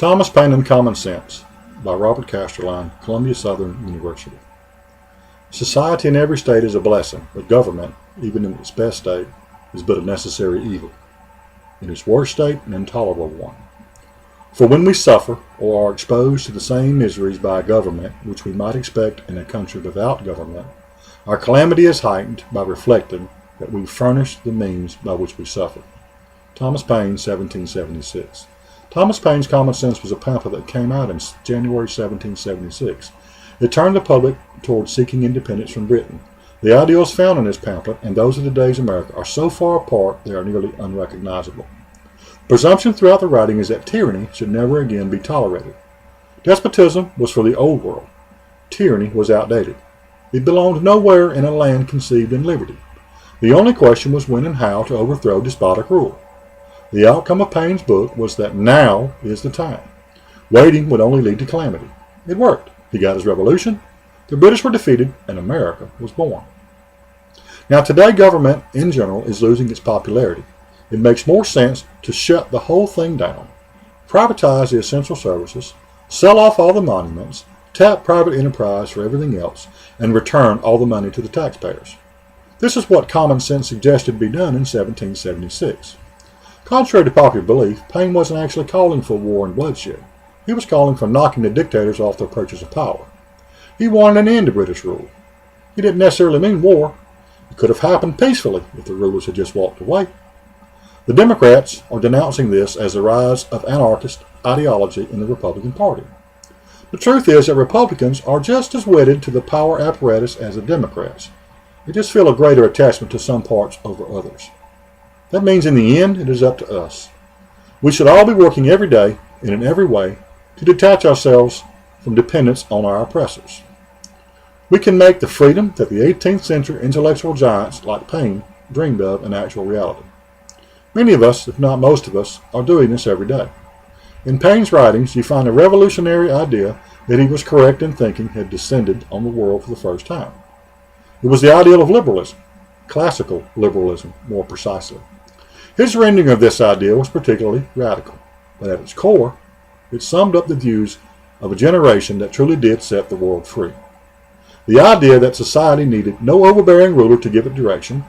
Thomas Paine and Common Sense by Robert Casterline, Columbia Southern University. Society in every state is a blessing, but government, even in its best state, is but a necessary evil. In its worst state, an intolerable one. For when we suffer or are exposed to the same miseries by a government which we might expect in a country without government, our calamity is heightened by reflecting that we furnish the means by which we suffer. Thomas Paine, 1776. Thomas Paine's Common Sense was a pamphlet that came out in January 1776. It turned the public towards seeking independence from Britain. The ideals found in this pamphlet and those of today's America are so far apart they are nearly unrecognizable. Presumption throughout the writing is that tyranny should never again be tolerated. Despotism was for the old world. Tyranny was outdated. It belonged nowhere in a land conceived in liberty. The only question was when and how to overthrow despotic rule. The outcome of Paine's book was that now is the time. Waiting would only lead to calamity. It worked. He got his revolution. The British were defeated, and America was born. Now today, government in general is losing its popularity. It makes more sense to shut the whole thing down, privatize the essential services, sell off all the monuments, tap private enterprise for everything else, and return all the money to the taxpayers. This is what Common Sense suggested be done in 1776. Contrary to popular belief, Paine wasn't actually calling for war and bloodshed. He was calling for knocking the dictators off their perches of power. He wanted an end to British rule. He didn't necessarily mean war. It could have happened peacefully if the rulers had just walked away. The Democrats are denouncing this as the rise of anarchist ideology in the Republican Party. The truth is that Republicans are just as wedded to the power apparatus as the Democrats. They just feel a greater attachment to some parts over others. That means in the end, it is up to us. We should all be working every day and in every way to detach ourselves from dependence on our oppressors. We can make the freedom that the 18th century intellectual giants like Paine dreamed of an actual reality. Many of us, if not most of us, are doing this every day. In Paine's writings, you find a revolutionary idea that he was correct in thinking had descended on the world for the first time. It was the ideal of liberalism, classical liberalism more precisely. His rendering of this idea was particularly radical, but at its core, it summed up the views of a generation that truly did set the world free. The idea that society needed no overbearing ruler to give it direction,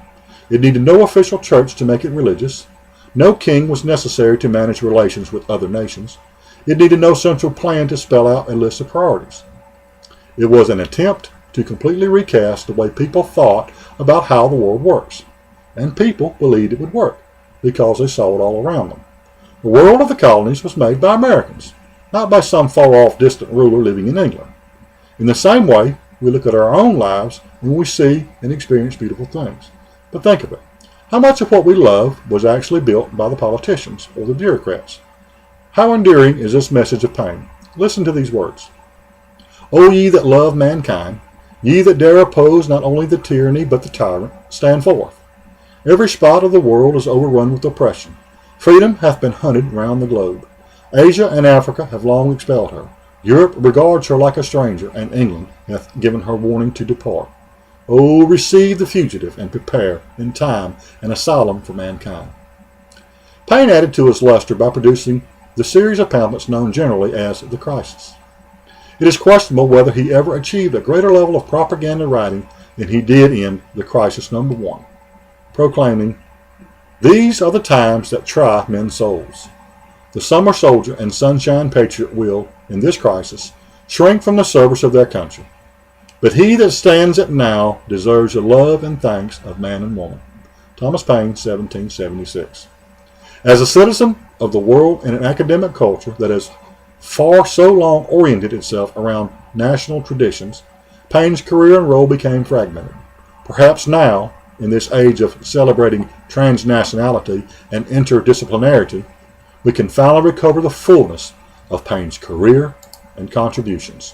it needed no official church to make it religious, no king was necessary to manage relations with other nations, it needed no central plan to spell out a list of priorities. It was an attempt to completely recast the way people thought about how the world works, and people believed it would work because they saw it all around them. The world of the colonies was made by Americans, not by some far-off distant ruler living in England. In the same way, we look at our own lives and we see and experience beautiful things. But think of it. How much of what we love was actually built by the politicians or the bureaucrats? How enduring is this message of Paine? Listen to these words. O ye that love mankind, ye that dare oppose not only the tyranny but the tyrant, stand forth. Every spot of the world is overrun with oppression. Freedom hath been hunted round the globe. Asia and Africa have long expelled her. Europe regards her like a stranger, and England hath given her warning to depart. O receive the fugitive, and prepare in time an asylum for mankind. Paine added to his luster by producing the series of pamphlets known generally as The Crisis. It is questionable whether he ever achieved a greater level of propaganda writing than he did in The Crisis No. 1, proclaiming, "These are the times that try men's souls. The summer soldier and sunshine patriot will, in this crisis, shrink from the service of their country. But he that stands it now deserves the love and thanks of man and woman." Thomas Paine, 1776. As a citizen of the world in an academic culture that has for so long oriented itself around national traditions, Paine's career and role became fragmented. Perhaps now, in this age of celebrating transnationality and interdisciplinarity, we can finally recover the fullness of Paine's career and contributions.